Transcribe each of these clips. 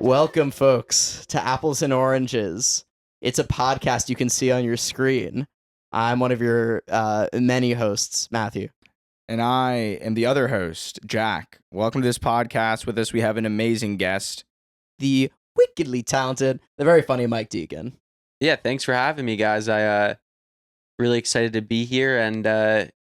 Welcome, folks, to Apples and Oranges. It's a podcast you can see on your screen. I'm one of your many hosts, Matthew. And I am the other host, Jack. Welcome to this podcast. With us, we have an amazing guest. The wickedly talented, the very funny Mike Degen. Yeah, thanks for having me, guys. Really excited to be here and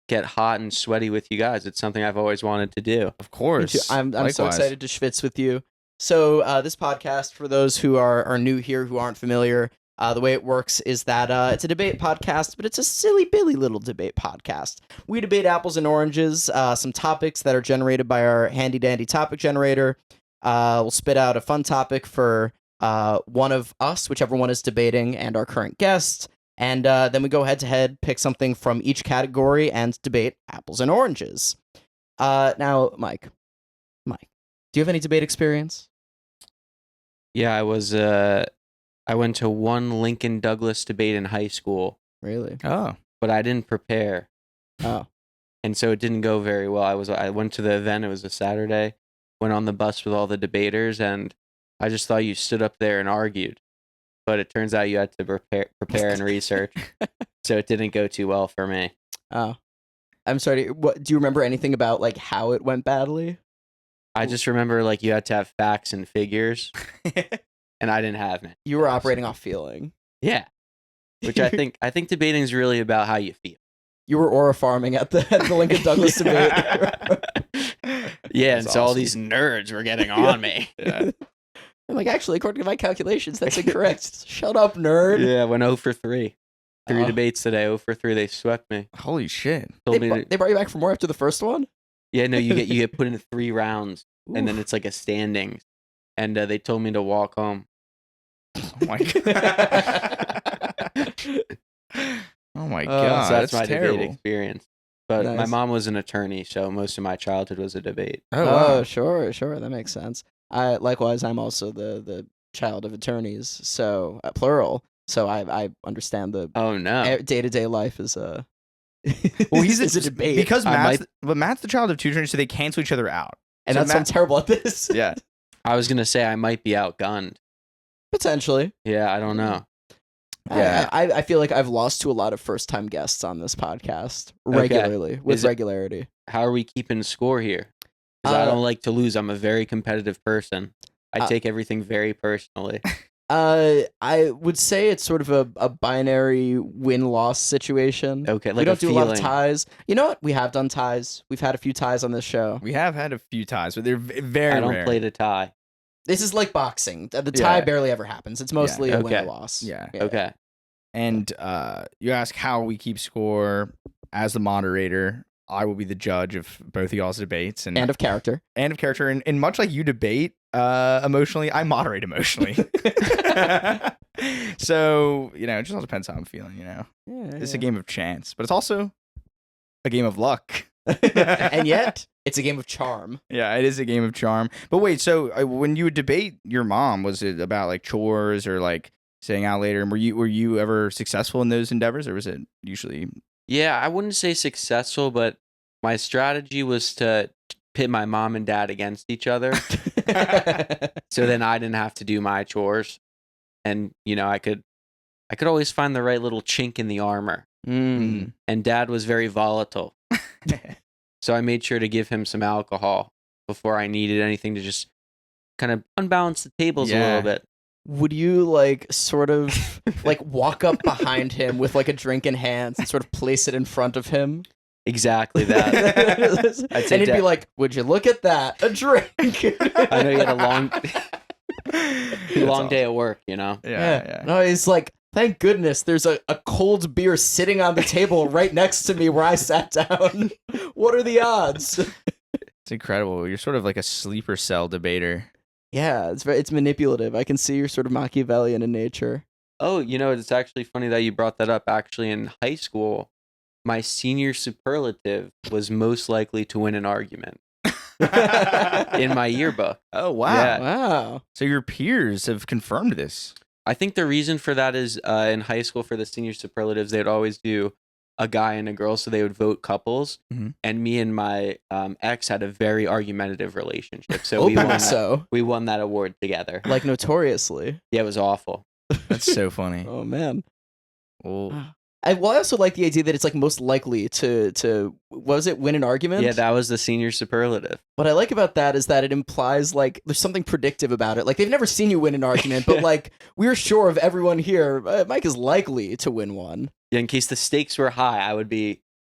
get hot and sweaty with you guys. It's something I've always wanted to do. Of course. I'm so excited to schwitz with you. So this podcast, for those who are new here, who aren't familiar, the way it works is that it's a debate podcast, but it's a silly billy little debate podcast. We debate apples and oranges, some topics that are generated by our handy dandy topic generator. We'll spit out a fun topic for one of us, whichever one is debating, and our current guest. And then we go head to head, pick something from each category, and debate apples and oranges. Now, Mike, do you have any debate experience? Yeah, I went to one Lincoln Douglas debate in high school. Really? Oh. But I didn't prepare. Oh. And so it didn't go very well. I went to the event, it was a Saturday, went on the bus with all the debaters, and I just thought you stood up there and argued. But it turns out you had to prepare and research. So it didn't go too well for me. Oh. I'm sorry. What do you remember anything about like how it went badly? I just remember like you had to have facts and figures. And I didn't have it. You were operating off feeling. Yeah. Which I think debating is really about how you feel. You were aura farming at the Lincoln Douglas debate. Yeah, and so all these nerds were getting on me. Yeah. I'm like, actually, according to my calculations, that's incorrect. Shut up, nerd. Yeah, I went 0 for 3. 3 debates today, 0 for 3. They swept me. Holy shit. They brought you back for more after the first one? Yeah, no, you get put in 3 rounds, and then it's like a standings. And they told me to walk home. Oh my god. Oh my god. So that's my terrible. debate experience. But Nice. my mom was an attorney, so most of my childhood was a debate. Oh, wow. Sure. That makes sense. Likewise, I'm also the child of attorneys, so plural. So I understand the Oh no. day-to-day life is Well, he's is a debate. Because Matt's the child of two attorneys, so they cancel each other out. And so that's why I'm terrible at this. Yeah. I was gonna say I might be outgunned. Potentially. Yeah, I don't know. Yeah. I feel like I've lost to a lot of first-time guests on this podcast regularly, with regularity. How are we keeping score here? Because I don't like to lose. I'm a very competitive person. I take everything very personally. I would say it's sort of a binary win-loss situation. Okay, like we don't do a lot of feeling. ties. You know what? We have done ties. We've had a few ties on this show. We have had a few ties, but they're very I don't rare. play to tie. This is like boxing. The tie Yeah. barely ever happens. It's mostly a win or Okay. loss. Yeah. Okay. And you ask how we keep score. As the moderator, I will be the judge of both of y'all's debates And of character. and of character. And much like you debate emotionally, I moderate emotionally. So, it just all depends how I'm feeling, Yeah, It's a game of chance, but it's also a game of luck. And yet, it's a game of charm. Yeah, it is a game of charm. But wait, so when you would debate your mom, was it about like chores or like staying out later? And were you ever successful in those endeavors, or was it usually? Yeah, I wouldn't say successful, but my strategy was to pit my mom and dad against each other. So then I didn't have to do my chores. And, I could always find the right little chink in the armor. Mm. And dad was very volatile. So I made sure to give him some alcohol before I needed anything to just kind of unbalance the tables a little bit. Would you sort of walk up behind him with like a drink in hands and sort of place it in front of him? Exactly that. And he'd be like, "Would you look at that? A drink." I know you had a long That's day at work, Yeah. No, he's like, "Thank goodness there's a cold beer sitting on the table right next to me where I sat down. What are the odds?" It's incredible. You're sort of like a sleeper cell debater. Yeah, it's manipulative. I can see you're sort of Machiavellian in nature. Oh, it's actually funny that you brought that up. Actually, in high school, my senior superlative was most likely to win an argument in my yearbook. Oh, wow. Yeah. Wow. So your peers have confirmed this. I think the reason for that is in high school for the senior superlatives, they'd always do a guy and a girl, so they would vote couples. Mhm. And me and my ex had a very argumentative relationship, so we won. so We won that award together. like notoriously. Yeah, it was awful. That's so funny. Oh man. Well, I also like the idea that it's like most likely to what was it, win an argument? Yeah, that was the senior superlative. What I like about that is that it implies like there's something predictive about it. Like they've never seen you win an argument, but like we're sure of everyone here, Mike is likely to win one. Yeah, in case the stakes were high, I would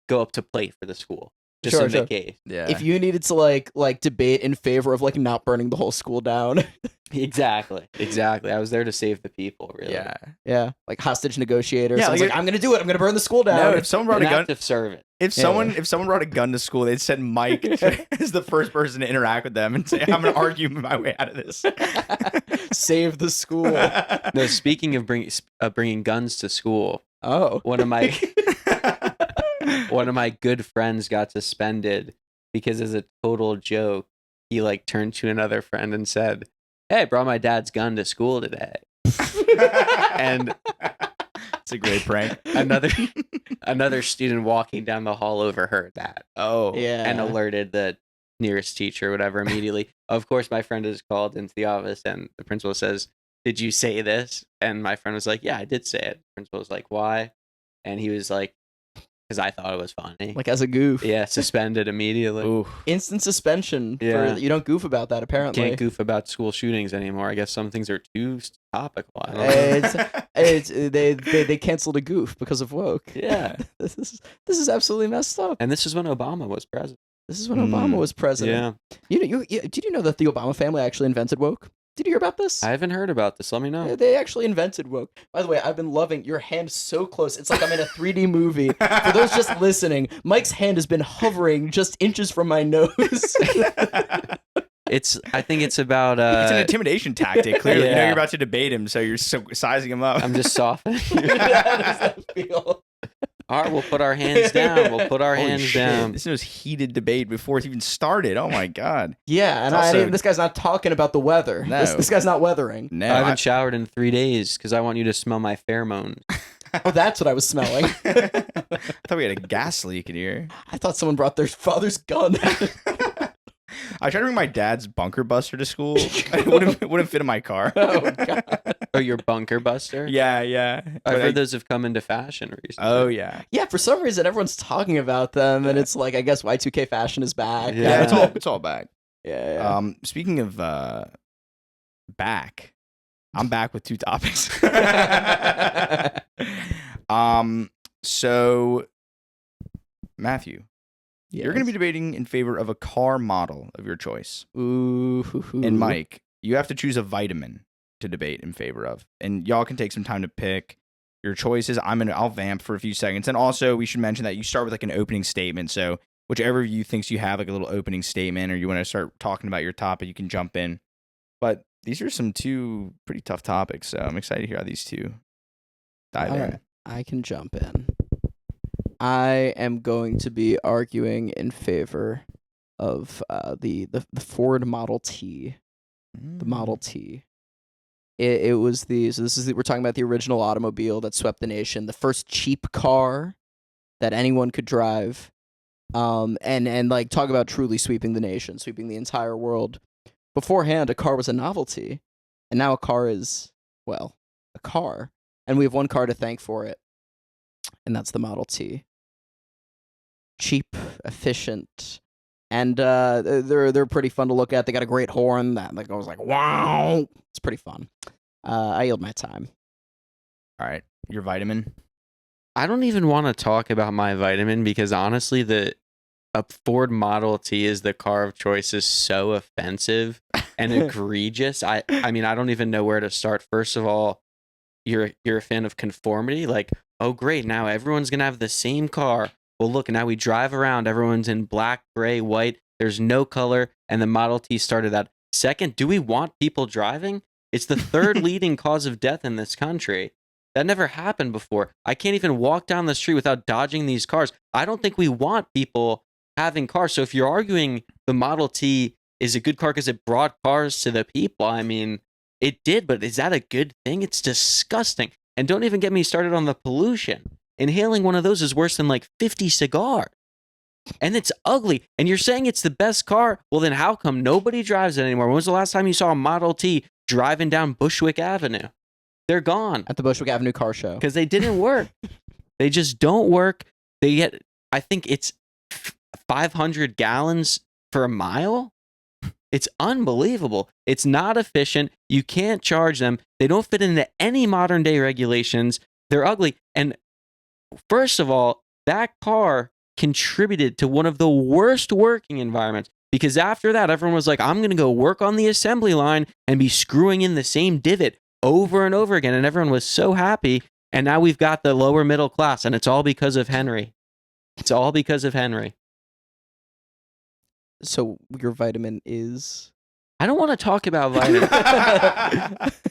go up to plate for the school. Just Sure, in sure. the case. yeah. If you needed to like debate in favor of like not burning the whole school down. Exactly. I was there to save the people, really. yeah. Yeah, like hostage negotiators. Yeah, I was like like, I'm gonna do it. I'm gonna burn the school down. No, if someone brought An a gun, active service. if someone brought a gun to school, they'd send Mike as the first person to interact with them and say, "I'm gonna argue my way out of this." Save the school. No, speaking of bringing guns to school, Oh, one of my good friends got suspended because, as a total joke, he like turned to another friend and said, "Hey, I brought my dad's gun to school today." And it's a great prank. another student walking down the hall overheard that Oh, yeah. and alerted the nearest teacher or whatever immediately. Of course, my friend is called into the office and the principal says, "Did you say this?" And my friend was like, "Yeah, I did say it." The principal was like, "Why?" And he was like, "Because I thought it was funny." Like as a goof. Yeah, suspended immediately. Ooh. Instant suspension. Yeah. You don't goof about that apparently. Can't goof about school shootings anymore. I guess some things are too topical. I don't know. They canceled a goof because of woke. Yeah. This is absolutely messed up. And this is when Obama was president. This is when Obama was president. Yeah. Did you know that the Obama family actually invented woke? Did you hear about this? I haven't heard about this. Let me know. They actually invented woke. By the way, I've been loving your hand so close. It's like I'm in a 3D movie. For those just listening, Mike's hand has been hovering just inches from my nose. I think it's about It's an intimidation tactic. Clearly, you know Yeah. you're about to debate him, so you're sizing him up. I'm just softening. How does that feel? All right, we'll put our hands down. We'll put our Holy hands shit, down. This was heated debate before it even started. Oh my god. Yeah, and It's also- this guy's not talking about the weather. No. This guy's not weathering. No, I haven't showered in 3 days because I want you to smell my pheromones. Oh, that's what I was smelling. I thought we had a gas leak in here. I thought someone brought their father's gun. I tried to bring my dad's bunker buster to school. It wouldn't fit in my car. Oh, God. Oh, your bunker buster? Yeah. I've But heard those have come into fashion recently. Oh yeah. Yeah, for some reason everyone's talking about them, and it's like I guess Y2K fashion is back. Yeah. Yeah, it's all back. yeah. Speaking of back, I'm back with two topics. So Matthew, you're going to be debating in favor of a car model of your choice. Ooh. And Mike, you have to choose a vitamin to debate in favor of. And y'all can take some time to pick your choices. I'll vamp for a few seconds. And also, we should mention that you start with like an opening statement. So whichever of you thinks you have like a little opening statement or you want to start talking about your topic, you can jump in. But these are two pretty tough topics. So I'm excited to hear how these two dive All in. right, I can jump in. I am going to be arguing in favor of the Ford Model T. The Model T. It was we're talking about the original automobile that swept the nation, the first cheap car that anyone could drive, and like talk about truly sweeping the nation, sweeping the entire world. Beforehand, a car was a novelty, and now a car is, well, a car, and we have one car to thank for it, and that's the Model T. Cheap, efficient, and they're pretty fun to look at. They got a great horn that goes like wow. It's pretty fun. I yield my time. All right. Your vitamin. I don't even want to talk about my vitamin because honestly, a Ford Model T is the car of choice is so offensive and egregious. I mean, I don't even know where to start. First of all, you're a fan of conformity. Like, oh great, now everyone's gonna have the same car. Well, look, now we drive around. Everyone's in black, gray, white. There's no color, and the Model T started that. Second, do we want people driving? It's the third leading cause of death in this country. That never happened before. I can't even walk down the street without dodging these cars. I don't think we want people having cars. So if you're arguing the Model T is a good car because it brought cars to the people, I mean, it did, but is that a good thing? It's disgusting. And don't even get me started on the pollution. Inhaling one of those is worse than like 50 cigars. And it's ugly. And you're saying it's the best car? Well, then how come nobody drives it anymore? When was the last time you saw a Model T driving down Bushwick Avenue? They're gone. At the Bushwick Avenue car show. Because they didn't work. They just don't work. They get, I think it's 500 gallons for a mile. It's unbelievable. It's not efficient. You can't charge them. They don't fit into any modern day regulations. They're ugly. And first of all, that car contributed to one of the worst working environments, because after that, everyone was like, I'm going to go work on the assembly line and be screwing in the same divot over and over again. And everyone was so happy. And now we've got the lower middle class, and it's all because of Henry. It's all because of Henry. So your vitamin is? I don't want to talk about vitamin.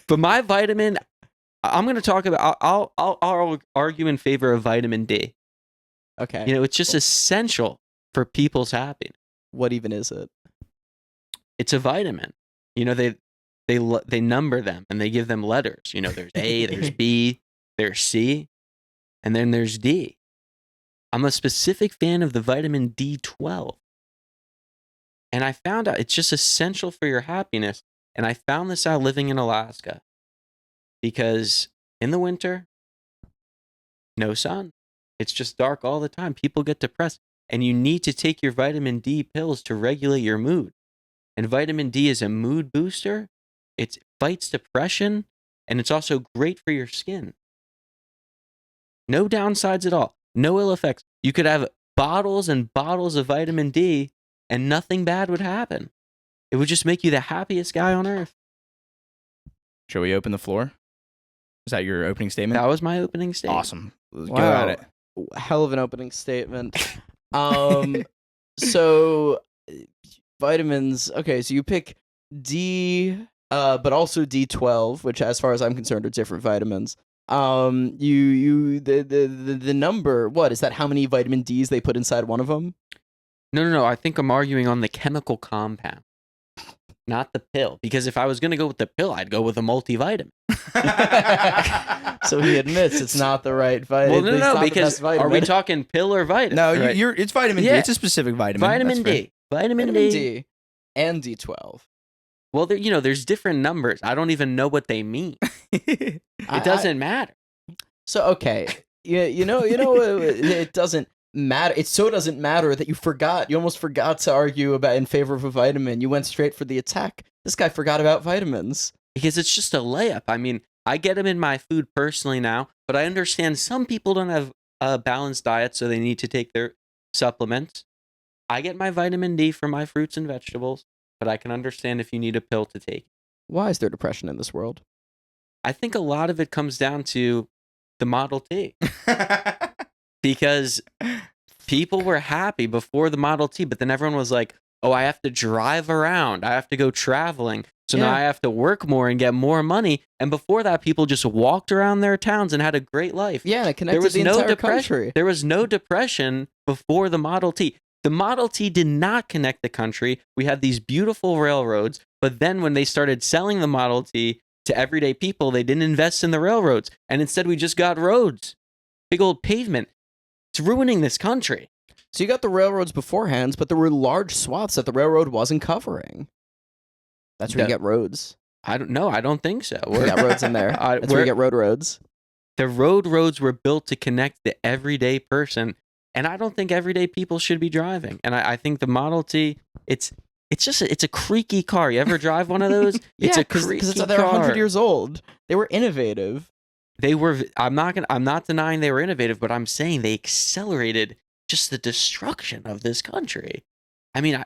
But my vitamin, I'm going to talk about, I'll argue in favor of vitamin D. Okay. You know, it's just essential for people's happiness. What even is it? It's a vitamin. You know, they number them and they give them letters. You know, there's A, there's B, there's C, and then there's D. I'm a specific fan of the vitamin D12. And I found out it's just essential for your happiness. And I found this out living in Alaska. Because in the winter, no sun. It's just dark all the time. People get depressed. And you need to take your vitamin D pills to regulate your mood. And vitamin D is a mood booster. It fights depression. And it's also great for your skin. No downsides at all. No ill effects. You could have bottles and bottles of vitamin D and nothing bad would happen. It would just make you the happiest guy on earth. Shall we open the floor? Is that your opening statement? That was my opening statement. Awesome. Let's go Wow. at it. Hell of an opening statement. So vitamins. Okay, so you pick D, but also D12, which, as far as I'm concerned, are different vitamins. The number. What is that? How many vitamin Ds they put inside one of them? No. I think I'm arguing on the chemical compound, not the pill. Because if I was going to go with the pill, I'd go with a multivitamin. So he admits it's not the right vitamin. Well, no, because are we talking pill or vitamin? No, Right. it's vitamin D. Yeah. It's a specific vitamin. Vitamin That's D. Vitamin vitamin D. D and D12. Well, there's different numbers. I don't even know what they mean. fair. It doesn't matter. So okay, you know, it doesn't matter. It so doesn't matter that you forgot. You almost forgot to argue about in favor of a vitamin. You went straight for the attack. This guy forgot about vitamins. Because it's just a layup. I mean, I get them in my food personally now, but I understand some people don't have a balanced diet, so they need to take their supplements. I get my vitamin D from my fruits and vegetables, but I can understand if you need a pill to take. Why is there depression in this world? I think a lot of it comes down to the Model T. Because people were happy before the Model T, but then everyone was like, oh, I have to drive around. I have to go traveling. So now Yeah. I have to work more and get more money. And before that, people just walked around their towns and had a great life. Yeah, it connected There was the no entire depression. country. There was no depression before the Model T. The Model T did not connect the country. We had these beautiful railroads, but then when they started selling the Model T to everyday people, they didn't invest in the railroads. And instead, we just got roads, big old pavement. It's ruining this country. So you got the railroads beforehand, but there were large swaths that the railroad wasn't covering. That's where you The- get roads. I don't know. I don't think so. You got roads in there. That's where you get roads. The roads were built to connect the everyday person, and I don't think everyday people should be driving. And I think the Model T, it's a creaky car. You ever drive one of those? It's a creaky because car. they're 100 years old. They were innovative. They were. I'm not denying they were innovative, but I'm saying they accelerated just the destruction of this country. I mean,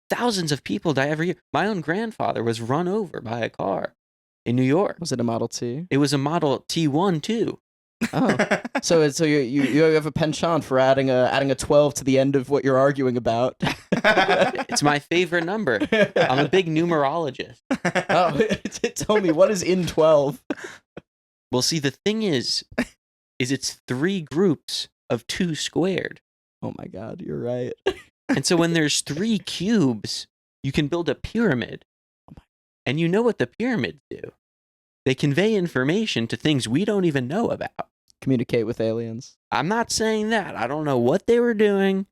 thousands of people die every year. My own grandfather was run over by a car in New York. Was it a Model T? It was a Model T1 too. Oh, so you have a penchant for adding a 12 to the end of what you're arguing about. It's my favorite number. I'm a big numerologist. Oh, tell me, what is in 12? Well, see, the thing is it's 3 groups of 2 squared. Oh my God, you're right. And so when there's 3 cubes, you can build a pyramid. And you know what the pyramids do? They convey information to things we don't even know about. Communicate with aliens. I'm not saying that. I don't know what they were doing,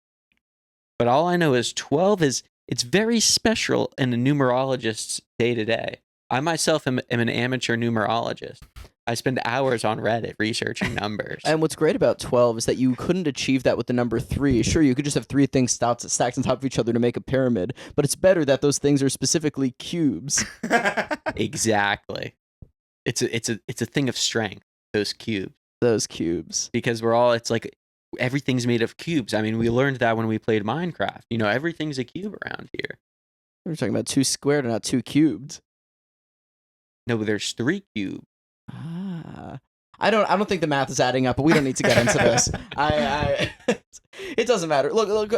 but all I know is 12 it's very special in a numerologist's day to day. I myself am an amateur numerologist. I spend hours on Reddit researching numbers. And what's great about 12 is that you couldn't achieve that with the number 3. Sure, you could just have 3 things stacked on top of each other to make a pyramid, but it's better that those things are specifically cubes. Exactly. It's a thing of strength, those cubes. Those cubes. Because it's like everything's made of cubes. I mean, we learned that when we played Minecraft. Everything's a cube around here. We're talking about 2 squared and not 2 cubed. No, but there's 3 cubes. I don't think the math is adding up, but we don't need to get into this. It doesn't matter. Look,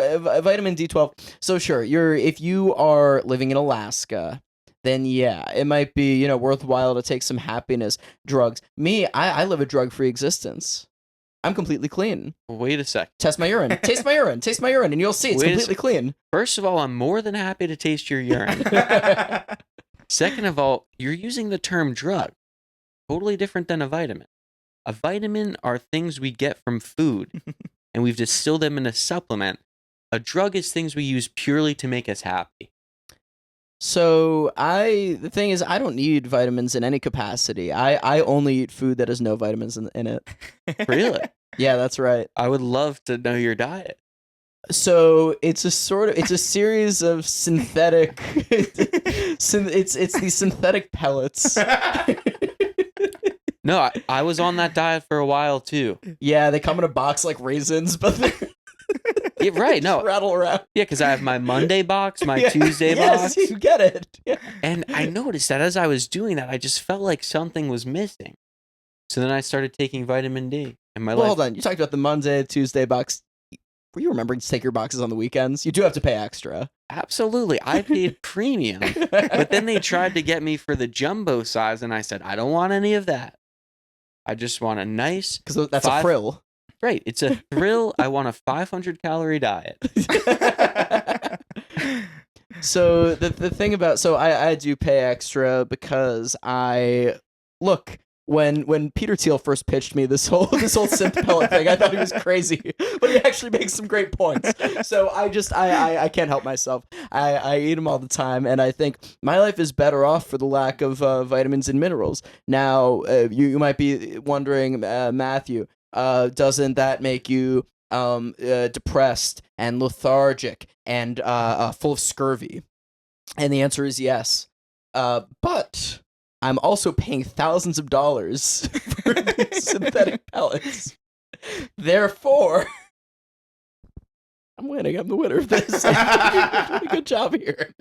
vitamin D12. So sure, if you are living in Alaska, then yeah, it might be, worthwhile to take some happiness drugs. Me, I live a drug-free existence. I'm completely clean. Wait a sec. Test my urine. Taste my urine. Taste my urine, and you'll see it's completely clean. First of all, I'm more than happy to taste your urine. Second of all, you're using the term drug. Totally different than a vitamin. A vitamin are things we get from food, and we've distilled them in a supplement. A drug is things we use purely to make us happy. So the thing is, I don't need vitamins in any capacity. I only eat food that has no vitamins in it. Really? Yeah, that's right. I would love to know your diet. So it's a series of synthetic. It's these synthetic pellets. No, I was on that diet for a while too. Yeah, they come in a box like raisins, but yeah, right. No, rattle around. Yeah, because I have my Monday box, my Tuesday Yes, box. you get it. Yeah. And I noticed that as I was doing that, I just felt like something was missing. So then I started taking vitamin D. And my life. Hold on. You talked about the Monday, Tuesday box. Were you remembering to take your boxes on the weekends? You do have to pay extra. Absolutely. I paid premium. But then they tried to get me for the jumbo size, and I said, I don't want any of that. I just want a nice... Because that's a frill. Right. It's a thrill. I want a 500-calorie diet. So the thing about... So I do pay extra because Look... When Peter Thiel first pitched me this whole synth pellet thing, I thought he was crazy, but he actually makes some great points. So I can't help myself. I eat them all the time, and I think my life is better off for the lack of vitamins and minerals. Now, you might be wondering, Matthew, doesn't that make you depressed and lethargic and full of scurvy? And the answer is yes. But I'm also paying thousands of dollars for these synthetic pellets. Therefore, I'm winning. I'm the winner of this. I'm doing a good job here.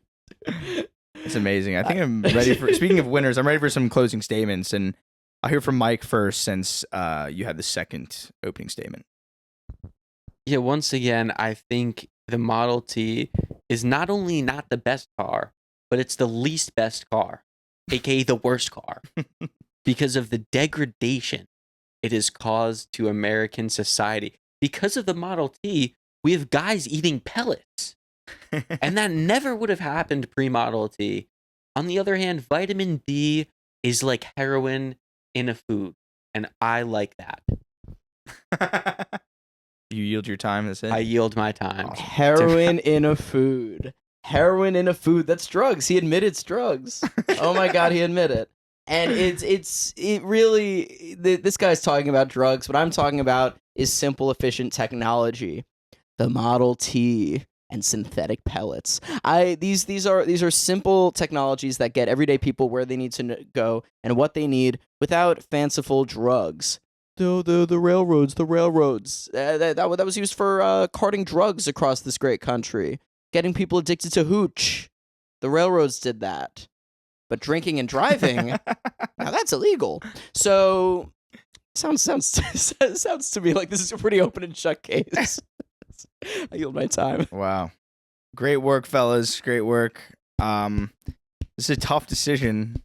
It's amazing. I think I'm ready for... Speaking of winners, I'm ready for some closing statements, and I'll hear from Mike first since you had the second opening statement. Yeah, once again, I think the Model T is not only not the best car, but it's the least best car. AKA the worst car, because of the degradation it has caused to American society. Because of the Model T, we have guys eating pellets. And that never would have happened pre-Model T. On the other hand, vitamin D is like heroin in a food, and I like that. You yield your time, that's it? I yield my time. Awesome. Heroin in a food. Heroin in a food. That's drugs. He admitted it's drugs. Oh my God, he admitted. And it really, this guy's talking about drugs. What I'm talking about is simple, efficient technology. The Model T and synthetic pellets. These are simple technologies that get everyday people where they need to go and what they need without fanciful drugs. The railroads. That was used for carting drugs across this great country. Getting people addicted to hooch. The railroads did that. But drinking and driving, now that's illegal. So, sounds to me like this is a pretty open and shut case. I yield my time. Wow. Great work, fellas. Great work. This is a tough decision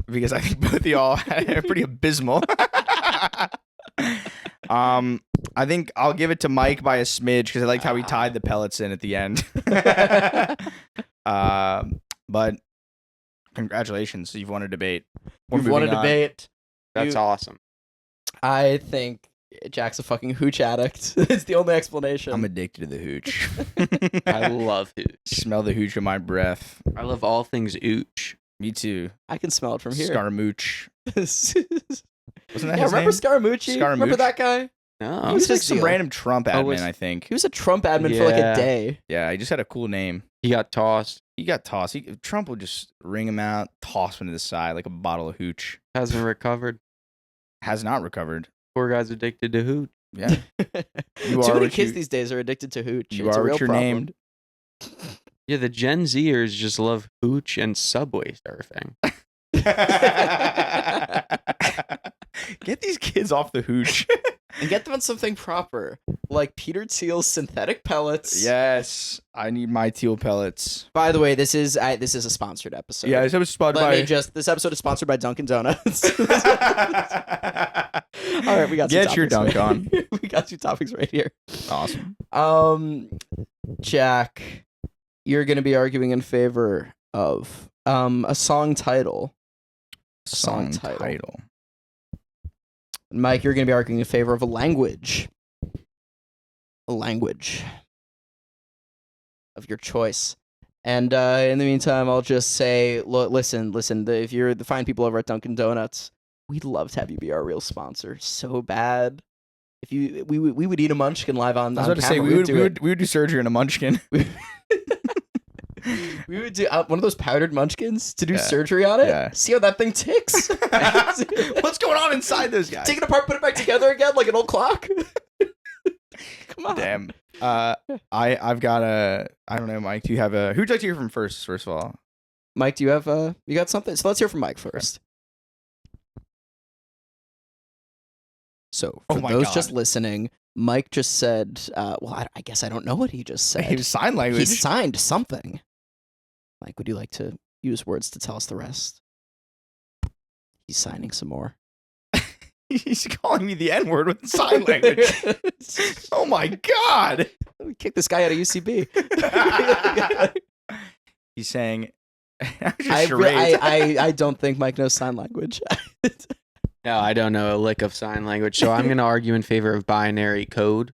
because I think both of y'all are pretty abysmal. I think I'll give it to Mike by a smidge because I liked how he tied the pellets in at the end. But congratulations, you've won a debate. You've won a debate. That's awesome. I think Jack's a fucking hooch addict. It's the only explanation. I'm addicted to the hooch. I love hooch. Smell the hooch in my breath. I love all things ooch. Me too. I can smell it from here. Scaramouche. Wasn't that yeah, his remember name? Scaramucci? Remember Scaramouche? that guy? No. He was like his some deal? random Trump admin, was- I think. He was a Trump admin for like a Yeah. day. Yeah, he just had a cool name. He got tossed. He got tossed. Trump would just ring him out, toss him to the side like a bottle of hooch. Hasn't recovered. Has not recovered. Poor guy's addicted to hooch. Yeah. Too are many what kids you- these days are addicted to hooch. You It's a are real what you're problem. named. Yeah, the Gen Zers just love hooch and subway surfing. Get these kids off the hooch. And get them on something proper, like Peter Thiel's synthetic pellets. Yes, I need my teal pellets. By the way, this is a sponsored episode. Yeah, this was spotted Let by. me just. This episode is sponsored by Dunkin' Donuts. All right, we got. Some Get your topics dunk right on. here. We got 2 topics right here. Awesome. Jack, you're gonna be arguing in favor of a song title. Song title. Mike, you're gonna be arguing in favor of a language. A language of your choice. And in the meantime, I'll just say, listen. If you're the fine people over at Dunkin' Donuts, we'd love to have you be our real sponsor so bad. If we would eat a munchkin live on. I was about to say we would do surgery in a munchkin. We would do one of those powdered munchkins to do Yeah. surgery on it. Yeah. See how that thing ticks. What's going on inside those guys? Take it apart, put it back together again like an old clock. Come on. Damn. I've got I don't know, Mike. Do you have a? Who'd you like to hear from first of all? Mike, do you have you got something? So let's hear from Mike first. So Oh for my those God. just listening, Mike just said, well, I guess I don't know what he just said. He was sign He language. signed something. Mike, would you like to use words to tell us the rest? He's signing some more. He's calling me the N word with sign language. Oh my God. Let me kick this guy out of UCB. He's saying. I don't think Mike knows sign language. No, I don't know a lick of sign language, so I'm going to argue in favor of binary code.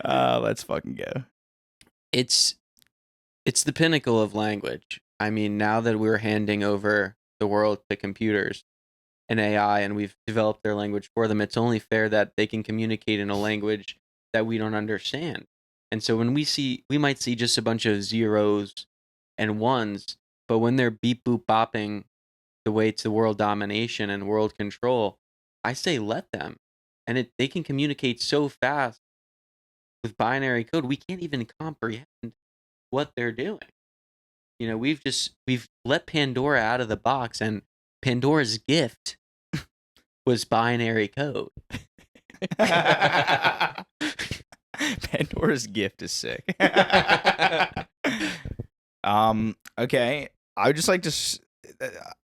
Let's fucking go. It's the pinnacle of language. I mean, now that we're handing over the world to computers and AI and we've developed their language for them, it's only fair that they can communicate in a language that we don't understand. And so when we might see just a bunch of zeros and ones, but when they're beep boop bopping the way to world domination and world control, I say let them. And they can communicate so fast with binary code, we can't even comprehend what they're doing. You know, we've let Pandora out of the box, and Pandora's gift was binary code. Pandora's gift is sick. Okay. I would just like to just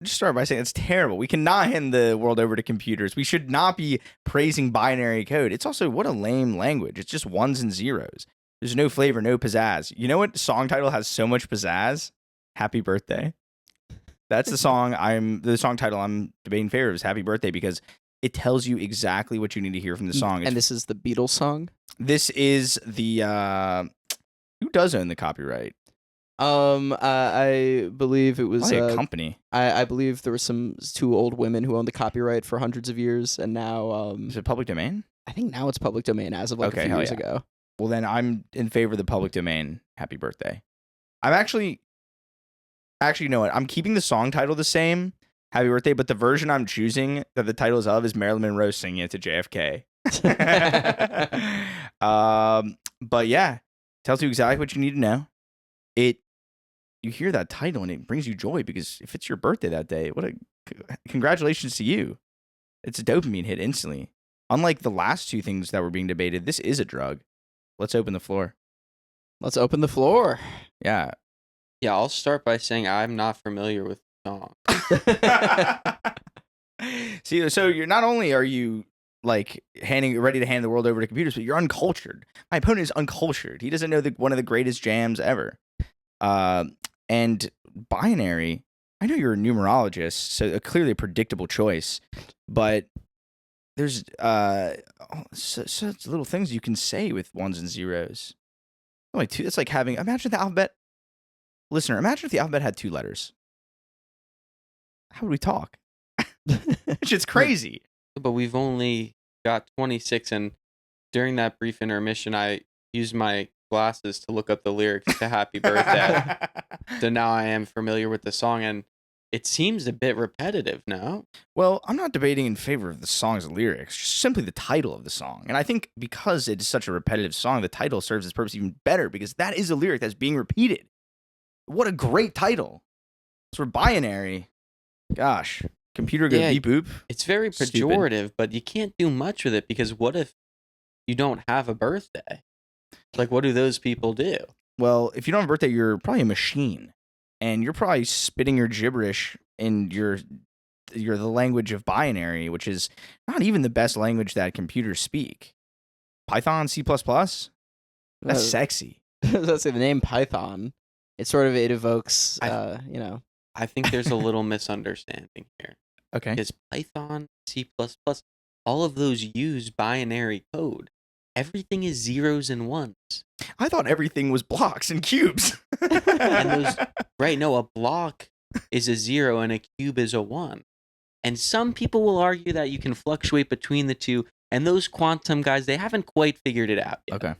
start by saying it's terrible. We cannot hand the world over to computers. We should not be praising binary code. It's also what a lame language. It's just ones and zeros. There's no flavor, no pizzazz. You know what song title has so much pizzazz? Happy Birthday. That's the song title I'm debating in favor of is Happy Birthday because it tells you exactly what you need to hear from the song. And this is the Beatles song? This is the who does own the copyright? I believe it was Probably a company. I believe there were some 2 old women who owned the copyright for hundreds of years, and now Is it public domain? I think now it's public domain as of like a Okay, few hell years yeah. ago. Well, then I'm in favor of the public domain. Happy Birthday. I'm actually, you know what? I'm keeping the song title the same, Happy Birthday, but the version I'm choosing that the title is of is Marilyn Monroe singing it to JFK. But yeah, tells you exactly what you need to know. You hear that title and it brings you joy because if it's your birthday that day, congratulations to you. It's a dopamine hit instantly. Unlike the last 2 things that were being debated, this is a drug. Let's open the floor. Let's open the floor. Yeah. Yeah, I'll start by saying I'm not familiar with the song. See, so you're not only are you like ready to hand the world over to computers, but you're uncultured. My opponent is uncultured. He doesn't know one of the greatest jams ever. And binary, I know you're a numerologist, so clearly a predictable choice, but there's such little things you can say with ones and zeros. Only two. It's like having. Imagine the alphabet. Listener, imagine if the alphabet had 2 letters. How would we talk? It's crazy. But we've only got 26, and during that brief intermission, I used my glasses to look up the lyrics to Happy Birthday. So now I am familiar with the song, and it seems a bit repetitive now. Well, I'm not debating in favor of the song's lyrics, just simply the title of the song. And I think because it's such a repetitive song, the title serves its purpose even better because that is a lyric that's being repeated. What a great title. For binary. Gosh. Computer go beep boop. It's very pejorative, but you can't do much with it because what if you don't have a birthday? Like, what do those people do? Well, if you don't have a birthday, you're probably a machine. And you're probably spitting your gibberish in the language of binary, which is not even the best language that computers speak. Python, C++? That's sexy. Let's say the name Python. It evokes, I think there's a little misunderstanding here. Okay. Because Python, C++, all of those use binary code. Everything is zeros and ones. I thought everything was blocks and cubes. No, a block is a 0 and a cube is a 1. And some people will argue that you can fluctuate between the two, and those quantum guys, they haven't quite figured it out yet. Okay.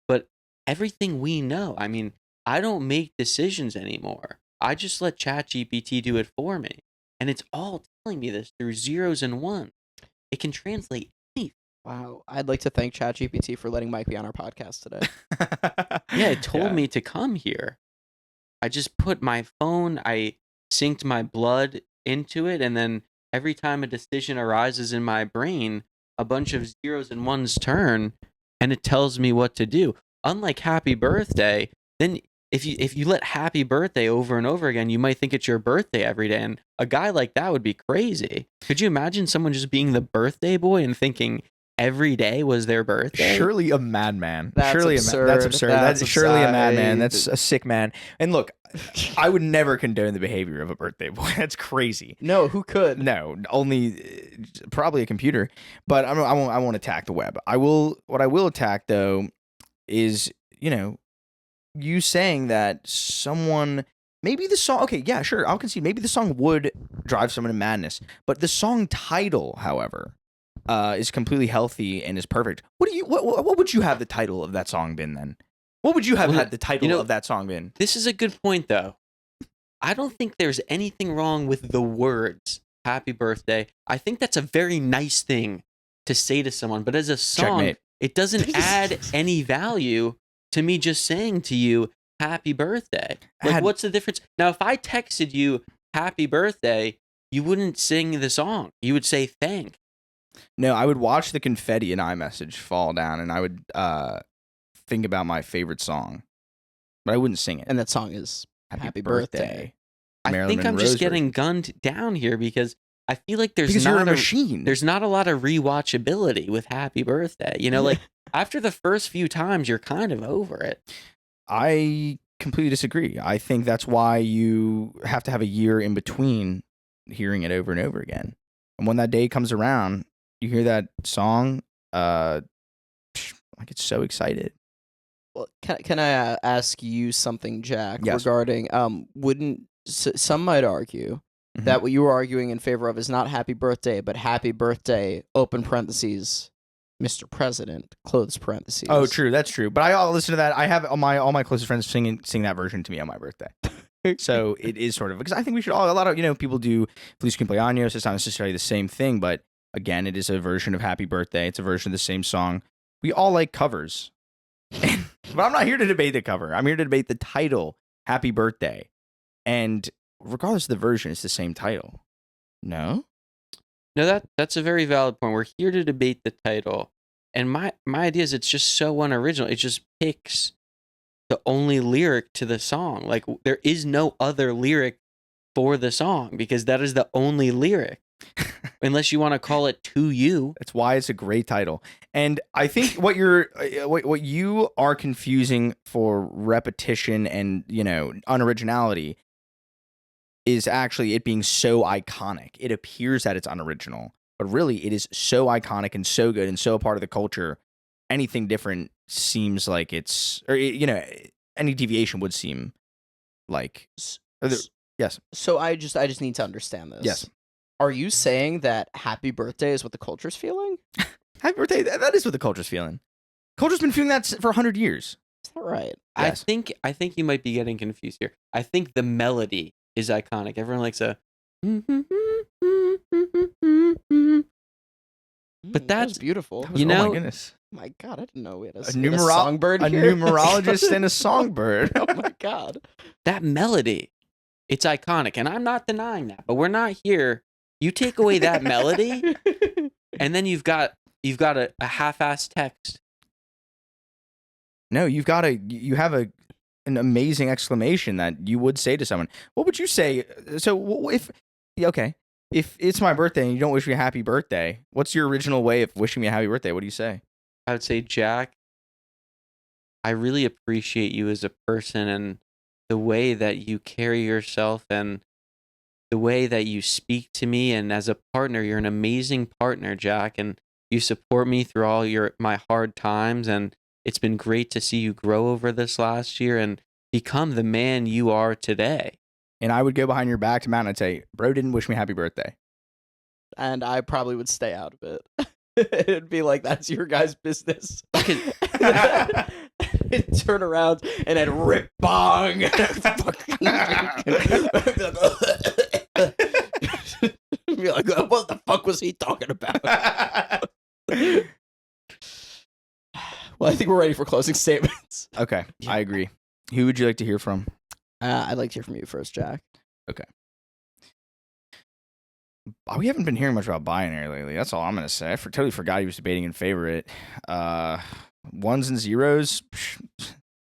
But everything we know, I don't make decisions anymore. I just let ChatGPT do it for me. And it's all telling me this through zeros and ones. It can translate anything. Wow. I'd like to thank ChatGPT for letting Mike be on our podcast today. Yeah, it told me to come here. I just put my phone, I synced my blood into it, and then every time a decision arises in my brain, a bunch of zeros and ones turn, and it tells me what to do. Unlike Happy Birthday, then if you let Happy Birthday over and over again, you might think it's your birthday every day, and a guy like that would be crazy. Could you imagine someone just being the birthday boy and thinking every day was their birthday? Surely a madman. That's absurd. That's absurd. That's surely a madman. That's a sick man. And look, I would never condone the behavior of a birthday boy. That's crazy. No, who could? No, only probably a computer. But I won't attack the web. What I will attack though is, you saying that someone, maybe the song, okay, yeah, sure, I'll concede, maybe the song would drive someone to madness, but the song title, however, is completely healthy and is perfect. What would you have the title of that song been then? What would you have had the title of that song been? This is a good point, though. I don't think there's anything wrong with the words Happy Birthday. I think that's a very nice thing to say to someone, but as a song, Checkmate. It doesn't add any value to me just saying to you, Happy Birthday. Like, what's the difference? Now, if I texted you Happy Birthday, you wouldn't sing the song. You would say thank. No, I would watch the confetti in iMessage fall down, and I would think about my favorite song, but I wouldn't sing it. And that song is Happy Birthday. I think I'm just getting gunned down here because I feel like because you're a machine. There's not a lot of rewatchability with Happy Birthday. Like after the first few times, you're kind of over it. I completely disagree. I think that's why you have to have a year in between hearing it over and over again. And when that day comes around, you hear that song, I get so excited. Well, can I ask you something, Jack, Yes. regarding some might argue that what you were arguing in favor of is not Happy Birthday, but Happy Birthday, open parentheses, Mr. President, close parentheses. Oh, true. That's true. But I'll listen to that. I have all my closest friends sing that version to me on my birthday. So it is sort of, because I think we should a lot of, people do Feliz Cumpleaños. It's not necessarily the same thing, but again, it is a version of Happy Birthday. It's a version of the same song. We all like covers. But I'm not here to debate the cover. I'm here to debate the title, Happy Birthday. And regardless of the version, it's the same title. No? No, that's a very valid point. We're here to debate the title. And my idea is it's just so unoriginal. It just picks the only lyric to the song. Like, there is no other lyric for the song because that is the only lyric. Unless you want to call it To You. That's why it's a great title. And I think what you are confusing for repetition and, unoriginality is actually it being so iconic. It appears that it's unoriginal, but really it is so iconic and so good and so a part of the culture. Anything different seems like it's, or any deviation would seem like. Yes. So I just need to understand this. Yes. Are you saying that happy birthday is what the culture's feeling? Happy birthday. That is what the culture's feeling. Culture's been feeling that for 100 years. Is that right? Yes. I think you might be getting confused here. I think the melody is iconic. Everyone likes a. But that's beautiful. Oh my goodness. My God, I didn't know we had a numerologist songbird here. numerologist and a songbird. Oh my God. that melody. It's iconic, and I'm not denying that. But we're not here. You take away that melody, and then you've got a half-assed text. No, you have an amazing exclamation that you would say to someone. What would you say? So if it's my birthday and you don't wish me a happy birthday, what's your original way of wishing me a happy birthday? What do you say? I would say, Jack, I really appreciate you as a person and the way that you carry yourself and the way that you speak to me. And as a partner, you're an amazing partner, Jack, and you support me through all my hard times. And it's been great to see you grow over this last year and become the man you are today. And I would go behind your back to Matt and I'd say, bro didn't wish me happy birthday. And I probably would stay out of it. It'd be like, that's your guys' business. I'd turn around and I'd rip bong. Be like, what the fuck was he talking about? Well, I think we're ready for closing statements. Okay, I agree. Who would you like to hear from? I'd like to hear from you first, Jack. Okay. We haven't been hearing much about binary lately. That's all I'm going to say. I totally forgot he was debating in favorite. Ones and zeros.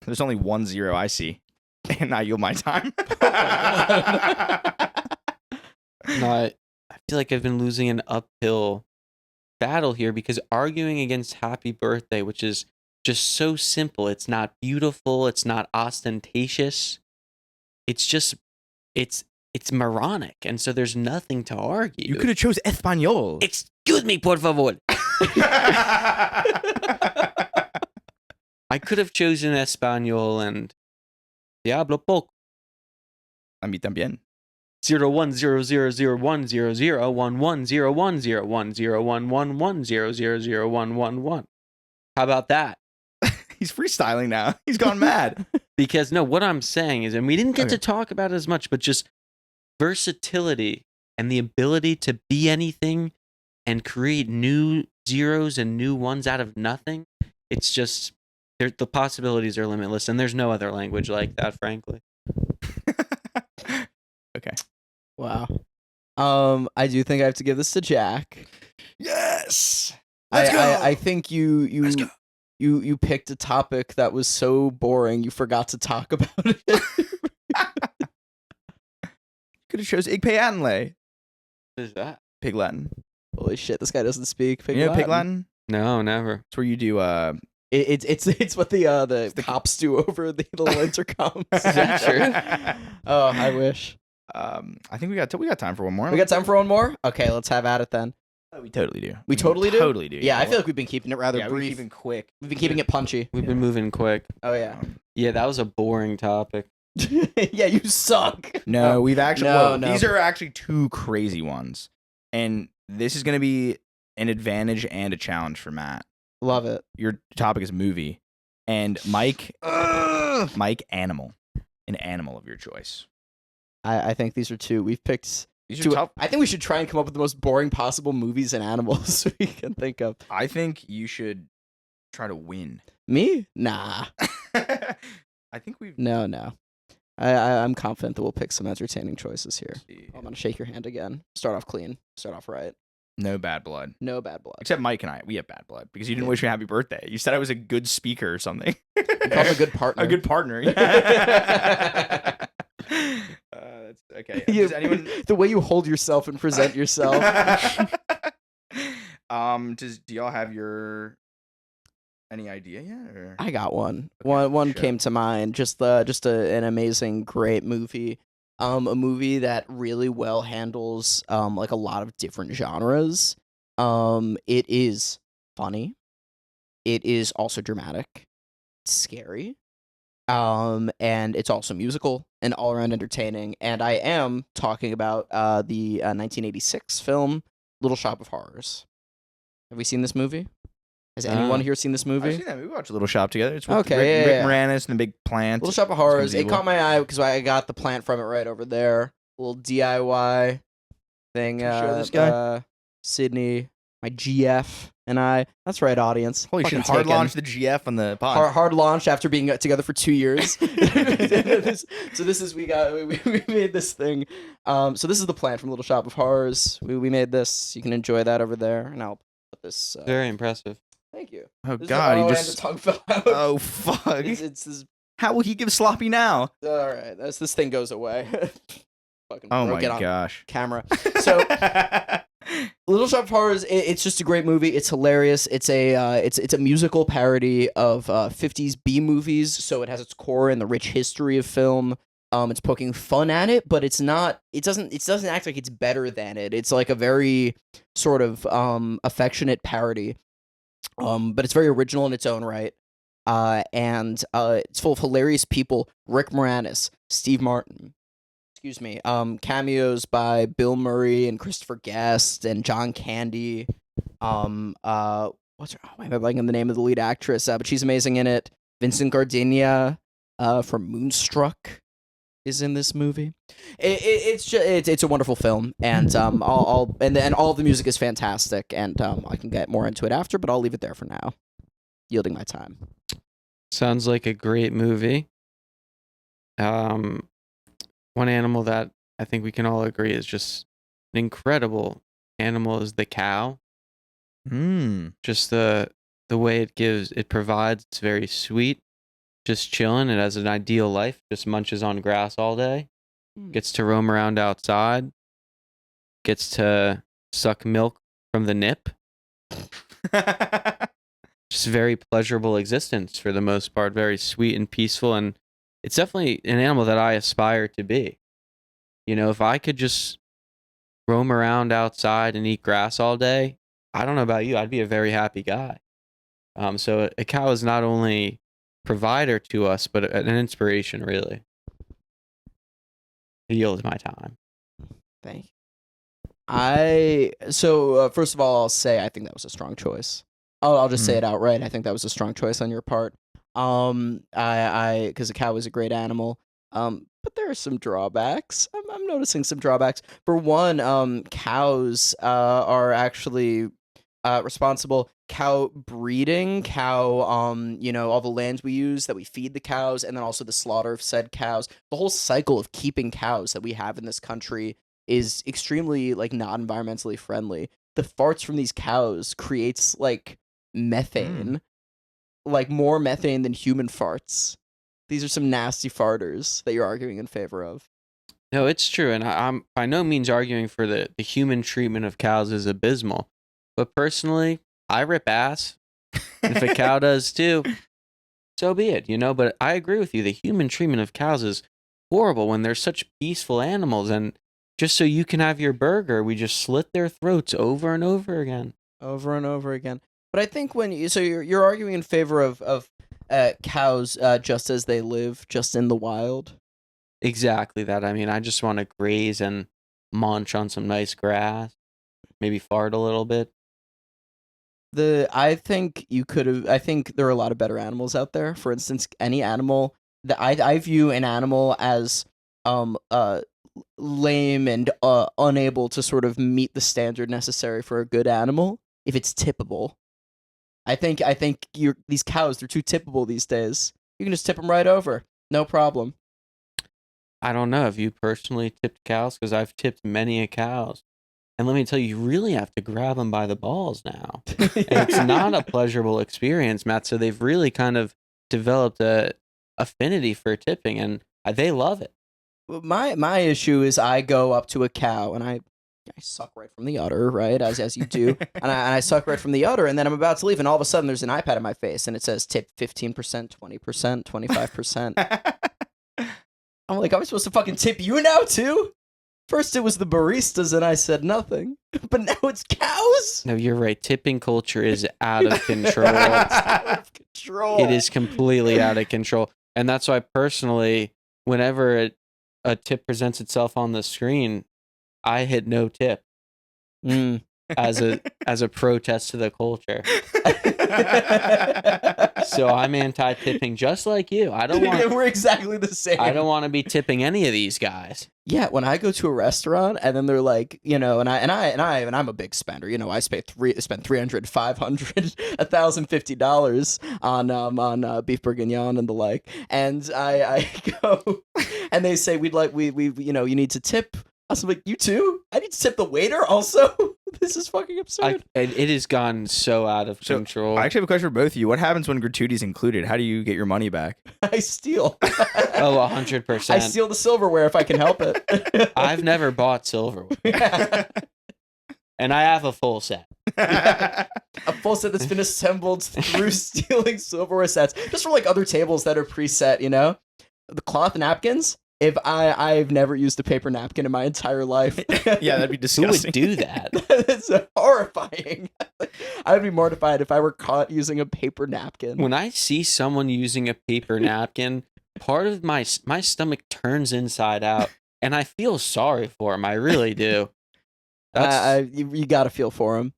There's only 1 0 I see. And I yield my time. No, I feel like I've been losing an uphill battle here because arguing against happy birthday, which is just so simple. It's not beautiful. It's not ostentatious. It's just, it's moronic. And so there's nothing to argue. You could have chose Espanol. Excuse me, por favor. I could have chosen Espanol and Diablo poco. A mí también. 010001101101011001111. How about that? He's freestyling now. He's gone mad. Because no, what I'm saying is, and we didn't get to talk about it as much, but just versatility and the ability to be anything and create new zeros and new ones out of nothing. It's just the possibilities are limitless, and there's no other language like that, frankly. Okay. Wow. I do think I have to give this to Jack. Yes. Let's go. I think you picked a topic that was so boring you forgot to talk about it. Could have chose Ig Peyanle. What is that? Pig Latin. Holy shit, this guy doesn't speak Pig You know Latin. Pig Latin? No, never. It's where you do It's what the cops do over the little intercoms. Is that true? Oh, I wish. I think we got time for one more. We got time for one more? Okay, let's have at it then. We totally do. We totally do? Totally do. Yeah, I feel like we've been keeping it rather we're brief. keeping quick. We've been keeping it punchy. We've been moving quick. Oh, yeah. Yeah, that was a boring topic. Yeah, you suck. No, we've actually. No. These are actually two crazy ones, and this is going to be an advantage and a challenge for Matt. Love it. Your topic is movie, and Mike, animal, an animal of your choice. I think these are two. We've picked. These are tough. I think we should try and come up with the most boring possible movies and animals we can think of. I think you should try to win. Me? Nah. I think we've. No. I'm confident that we'll pick some entertaining choices here. I'm gonna shake your hand again. Start off clean. Start off right. No bad blood. No bad blood. Except Mike and I, we have bad blood because you didn't wish me a happy birthday. You said I was a good speaker or something. You called me a good partner. A good partner. Yeah. That's okay. Does anyone? The way you hold yourself and present yourself. Do y'all have any idea yet? Or? I got one. Okay, One sure. came to mind. Just an amazing, great movie. a movie that really well handles like a lot of different genres. It is funny. It is also dramatic. It's scary. And it's also musical and all around entertaining. And I am talking about the 1986 film Little Shop of Horrors. Have we seen this movie? Has anyone here seen this I've movie? seen that movie. We watched Little Shop together. It's with Okay, Rick yeah. Moranis and the big plant. Little Shop of Horrors. It evil. caught my eye because I got the plant from it right over there. Little DIY thing. Can you show this guy? Sydney, my GF, and I. That's right, audience. Holy Fucking shit! Hard taken. launch the GF on the pod. Hard launch after being together for 2 years. So this is we made this thing. So this is the plant from Little Shop of Horrors. We made this. You can enjoy that over there, and I'll put this. Very impressive. Thank you. Oh This is- God, he and just. the tongue fell out. Oh fuck! It's this. How will he give sloppy now? All right, this thing goes away. Fucking Oh broke my it on gosh! camera. So Little Shop of Horrors, it's just a great movie. It's hilarious. It's a musical parody of 50s B movies, so it has its core in the rich history of film. It's poking fun at it, but it's not. It doesn't act like it's better than it. It's like a very sort of affectionate parody. But it's very original in its own right. And it's full of hilarious people. Rick Moranis, Steve Martin. Excuse me. Cameos by Bill Murray and Christopher Guest and John Candy. What's her? Why am I blanking on the name of the lead actress? But she's amazing in it. Vincent Gardenia, from Moonstruck, is in this movie. It's a wonderful film, and and all of the music is fantastic, and I can get more into it after, but I'll leave it there for now. Yielding my time. Sounds like a great movie. One animal that I think we can all agree is just an incredible animal is the cow. Just the way it provides, it's very sweet. Just chilling. It has an ideal life. Just munches on grass all day. Gets to roam around outside. Gets to suck milk from the nip. Just very pleasurable existence for the most part. Very sweet and peaceful. And it's definitely an animal that I aspire to be. You know, if I could just roam around outside and eat grass all day, I don't know about you, I'd be a very happy guy. So a cow is not only provider to us, but an inspiration, really. It yields my time. Thank you. First of all, I'll say I think that was a strong choice. I'll just say it outright. I think that was a strong choice on your part. Because a cow is a great animal. But there are some drawbacks. I'm noticing some drawbacks. For one, cows are actually responsible. Cow breeding, all the lands we use that we feed the cows, and then also the slaughter of said cows. The whole cycle of keeping cows that we have in this country is extremely like not environmentally friendly. The farts from these cows creates like methane, like more methane than human farts. These are some nasty farters that you're arguing in favor of. No, it's true, and I'm by no means arguing for the human treatment of cows is abysmal. But personally, I rip ass. If a cow does too, so be it, you know? But I agree with you. The human treatment of cows is horrible when they're such peaceful animals. And just so you can have your burger, we just slit their throats over and over again. Over and over again. But I think you're arguing in favor of cows just as they live, just in the wild. Exactly that. I mean, I just want to graze and munch on some nice grass, maybe fart a little bit. I think there are a lot of better animals out there. For instance, any animal that I view an animal as lame and unable to sort of meet the standard necessary for a good animal if it's tippable. I think these cows, they're too tippable these days. You can just tip them right over. No problem. I don't know. Have you personally tipped cows? Because I've tipped many a cows. And let me tell you, you really have to grab them by the balls now. And it's not a pleasurable experience, Matt. So they've really kind of developed a affinity for tipping, and they love it. My issue is I go up to a cow and I suck right from the udder, right, as you do, and I suck right from the udder, and then I'm about to leave, and all of a sudden there's an iPad in my face, and it says tip 15%, 20%, 25%. I'm like, am I supposed to fucking tip you now too? First it was the baristas and I said nothing, but now it's cows. No, you're right. Tipping culture is out of control. It's out of control. It is completely out of control. And that's why personally, whenever a tip presents itself on the screen, I hit no tip as a protest to the culture. So I'm anti-tipping just like you. I don't want We're exactly the same. I don't want to be tipping any of these guys. Yeah, when I go to a restaurant and then they're like, you know, and I'm a big spender. You know, I spent $300, $500, $1,050 on beef bourguignon and the like. And I go and they say we you know, you need to tip. I was like, you too? I need to tip the waiter also? This is fucking absurd. It has gone so out of control. I actually have a question for both of you. What happens when gratuity's included? How do you get your money back? I steal. Oh, 100%. I steal the silverware if I can help it. I've never bought silverware. And I have a full set. A full set that's been assembled through stealing silverware sets. Just for like other tables that are preset, you know? The cloth napkins. If I've never used a paper napkin in my entire life. Yeah, that'd be Who disgusting. would do that? That's horrifying. I would be mortified if I were caught using a paper napkin. When I see someone using a paper napkin, part of my stomach turns inside out, and I feel sorry for him. I really do. You got to feel for him,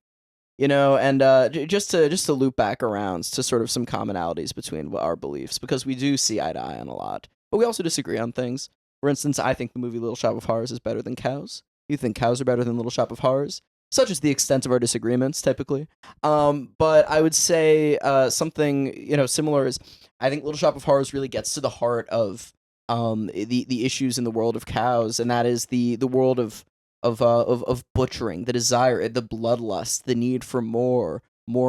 you know. And just to loop back around to sort of some commonalities between our beliefs, because we do see eye to eye on a lot, but we also disagree on things. For instance, I think the movie Little Shop of Horrors is better than Cows. You think Cows are better than Little Shop of Horrors? Such is the extent of our disagreements, typically. But I would say something, you know, similar is I think Little Shop of Horrors really gets to the heart of the issues in the world of Cows, and that is the world of butchering, the desire, the bloodlust, the need for more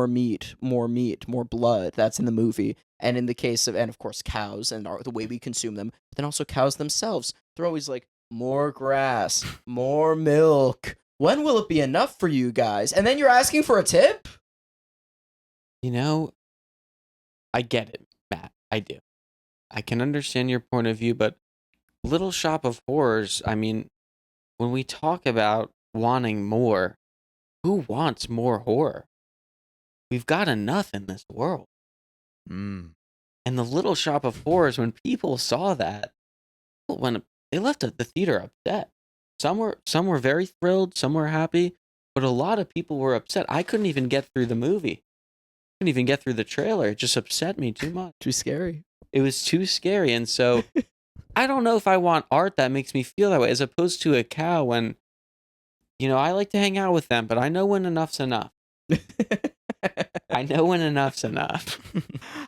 meat, more blood. That's in the movie. And in the case of, and of course, cows and the way we consume them, but then also cows themselves. They're always like, more grass, more milk. When will it be enough for you guys? And then you're asking for a tip? You know, I get it, Matt. I do. I can understand your point of view, but Little Shop of Horrors, I mean, when we talk about wanting more, who wants more horror? We've got enough in this world. And the Little Shop of Horrors, when people saw that, when they left the theater upset. Some were very thrilled, some were happy, but a lot of people were upset. I couldn't even get through the movie. Couldn't even get through the trailer. It just upset me too much. Too scary. It was too scary, and so I don't know if I want art that makes me feel that way, as opposed to a cow when, you know, I like to hang out with them, but I know when enough's enough. I know when enough's enough.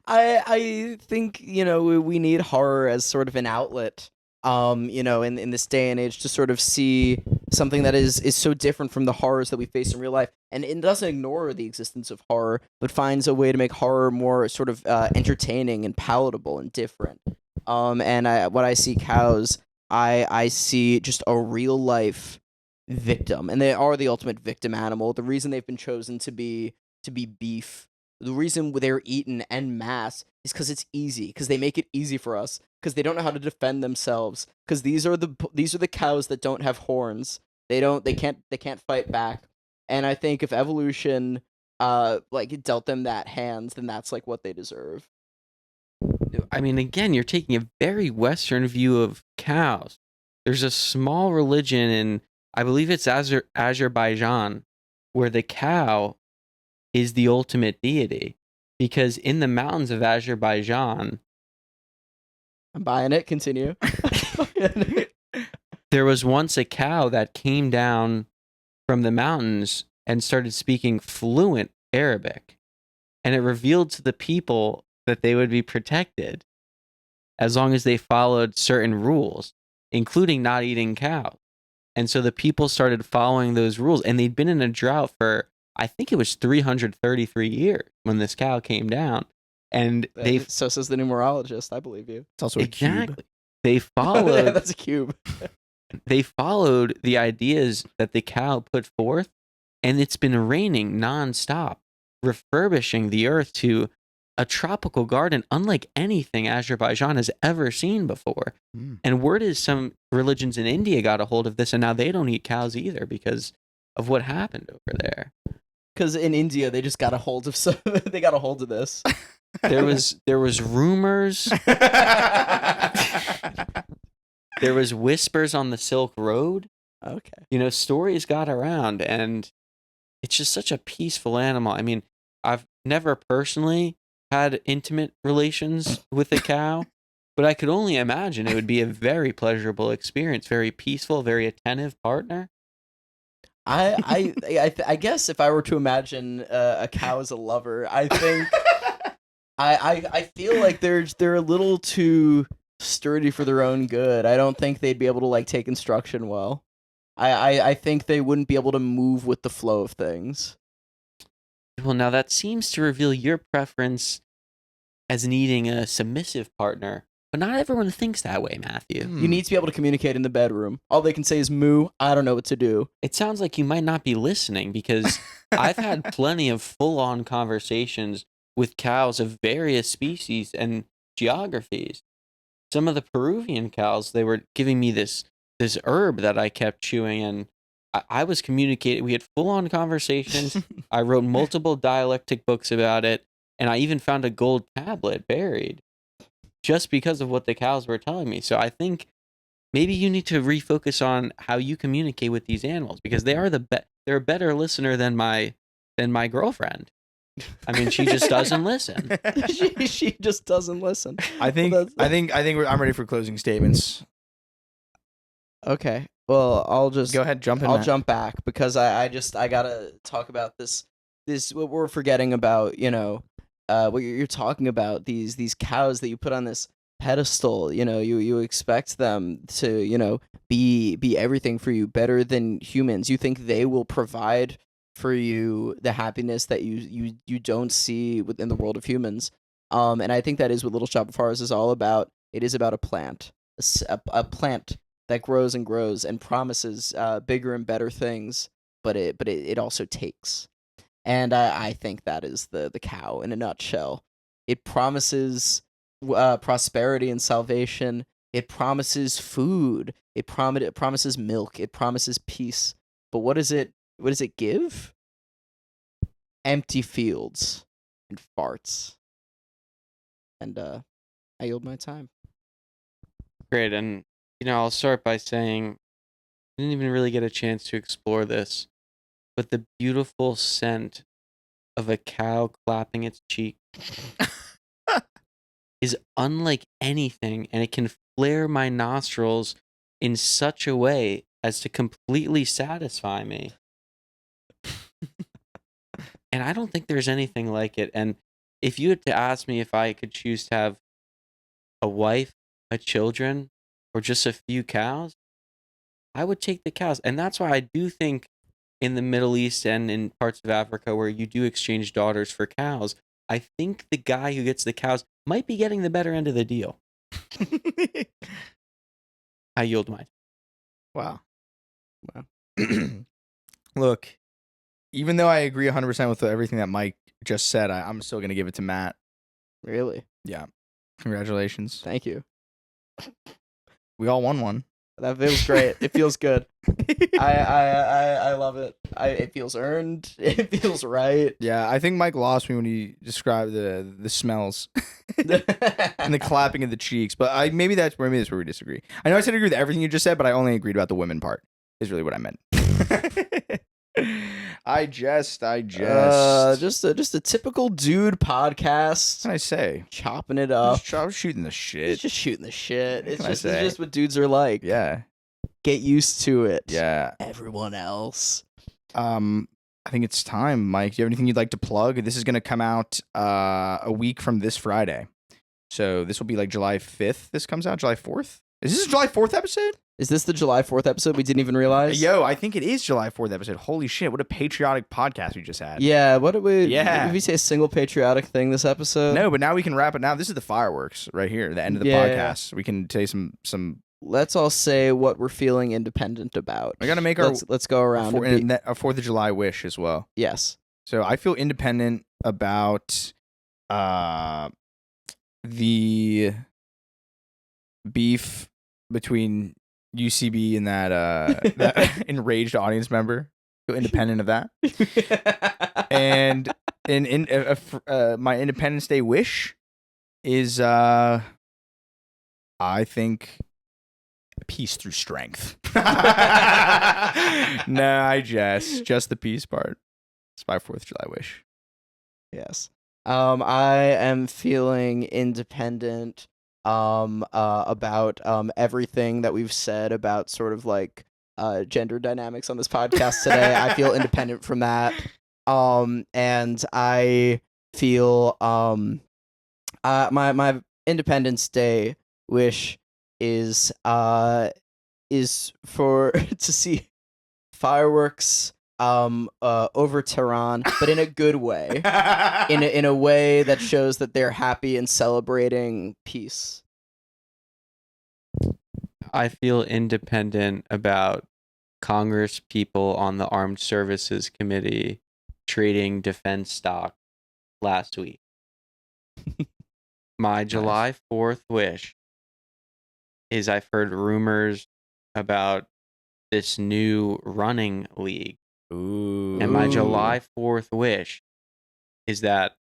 I think, you know, we need horror as sort of an outlet, you know, in this day and age to sort of see something that is so different from the horrors that we face in real life. And it doesn't ignore the existence of horror, but finds a way to make horror more sort of entertaining and palatable and different. And what I see cows, I see just a real life victim, and they are the ultimate victim animal. The reason they've been chosen to be beef, the reason they're eaten en masse is because it's easy, because they make it easy for us, because they don't know how to defend themselves, because these are the cows that don't have horns. They can't fight back. And I think if evolution like dealt them that hand, then that's like what they deserve. I mean, again, you're taking a very Western view of cows. There's a small religion in, I believe it's Azerbaijan, where the cow is the ultimate deity. Because in the mountains of Azerbaijan, I'm buying it. Continue. there was once a cow that came down from the mountains and started speaking fluent Arabic. And it revealed to the people that they would be protected as long as they followed certain rules, including not eating cows. And so the people started following those rules, and they'd been in a drought for, I think it was 333 years when this cow came down. And so says the numerologist. I believe you. It's also a cube. They followed. Yeah, that's a cube. They followed the ideas that the cow put forth, and it's been raining nonstop, refurbishing the earth to a tropical garden unlike anything Azerbaijan has ever seen before. Mm. And word is some religions in India got a hold of this, and now they don't eat cows either because of what happened over there. Because in India, they just got a hold of they got a hold of this. There was rumors. There was whispers on the Silk Road. Okay. Stories got around, and it's just such a peaceful animal. I mean, I've never personally had intimate relations with a cow, but I could only imagine it would be a very pleasurable experience, very peaceful, very attentive partner. I guess if I were to imagine a cow as a lover, I think I feel like they're a little too sturdy for their own good. I don't think they'd be able to like take instruction well. I think they wouldn't be able to move with the flow of things. Well, now that seems to reveal your preference as needing a submissive partner, but not everyone thinks that way, Matthew. You need to be able to communicate in the bedroom. All they can say is moo. I don't know what to do. It sounds like you might not be listening because I've had plenty of full-on conversations with cows of various species and geographies. Some of the Peruvian cows, they were giving me this herb that I kept chewing, and I was communicating. We had full-on conversations. I wrote multiple dialectic books about it, and I even found a gold tablet buried just because of what the cows were telling me. So I think maybe you need to refocus on how you communicate with these animals because they are they're a better listener than my girlfriend. I mean, she just doesn't listen. she just doesn't listen. I think I'm ready for closing statements. Okay. Well, I'll just go ahead, jump in. I'll jump back because I gotta talk about this what we're forgetting about. What you're talking about these cows that you put on this pedestal. You expect them to be everything for you, better than humans. You think they will provide for you the happiness that you don't see within the world of humans. And I think that is what Little Shop of Horrors is all about. It is about a plant, a plant that grows and grows and promises bigger and better things, but it also takes. And I think that is the cow in a nutshell. It promises prosperity and salvation. It promises food. It promises milk. It promises peace. But what does it give? Empty fields and farts. And I yield my time. Great, and I'll start by saying I didn't even really get a chance to explore this, but the beautiful scent of a cow clapping its cheek is unlike anything, and it can flare my nostrils in such a way as to completely satisfy me. And I don't think there's anything like it. And if you had to ask me if I could choose to have a wife, a children, or just a few cows, I would take the cows. And that's why I do think in the Middle East and in parts of Africa where you do exchange daughters for cows, I think the guy who gets the cows might be getting the better end of the deal. I yield my time. Wow. Look, even though I agree 100% with everything that Mike just said, I'm still going to give it to Matt. Really? Yeah. Congratulations. Thank you. We all won one. That feels great. It feels good. I love it. It feels earned. It feels right. Yeah, I think Mike lost me when he described the smells and the clapping of the cheeks. But maybe that's where we disagree. I know I said I agree with everything you just said, but I only agreed about the women part. Is really what I meant. I jest. Just a typical dude podcast. What can I say? Chopping it up. Just shooting the shit. It's just shooting the shit. It's say? just what dudes are like. Yeah. Get used to it. Yeah. Everyone else. I think it's time, Mike. Do you have anything you'd like to plug? This is going to come out a week from this Friday. So this will be like July 5th. This comes out July 4th. Is this a July 4th episode? Is this the July 4th episode we didn't even realize? Yo, I think it is July 4th episode. Holy shit, what a patriotic podcast we just had. Yeah, what did we... Yeah. Did we say a single patriotic thing this episode? No, but now we can wrap it. Now this is the fireworks right here, the end of the podcast. We can say some... Let's all say what we're feeling independent about. We got to make let's go around. a 4th of July wish as well. Yes. So I feel independent about The beef between UCB and that enraged audience member, go independent of that. And my Independence Day wish is I think peace through strength. Nah, just the peace part. It's my 4th of July wish. Yes. I am feeling independent about everything that we've said about sort of like gender dynamics on this podcast today. I feel independent from that. And I feel my Independence Day wish is for to see fireworks over Tehran, but in a good way. In a way that shows that they're happy and celebrating peace. I feel independent about Congress people on the Armed Services Committee trading defense stock last week. My July 4th wish is I've heard rumors about this new running league. Ooh. And my July 4th wish is that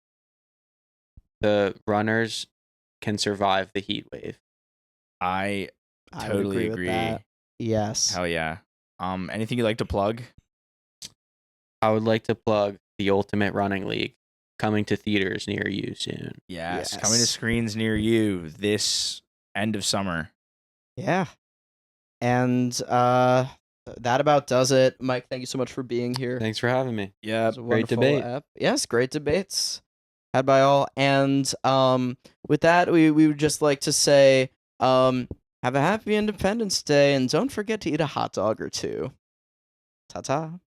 the runners can survive the heat wave. I I would totally with agree. that. Yes. Hell yeah. Anything you'd like to plug? I would like to plug the Ultimate Running League coming to theaters near you soon. Yes, coming to screens near you this end of summer. Yeah. And that about does it. Mike, thank you so much for being here. Thanks for having me. Yeah, great debate. Yes, great debates had by all. And with that, we would just like to say have a happy Independence Day, and don't forget to eat a hot dog or two. Ta-ta.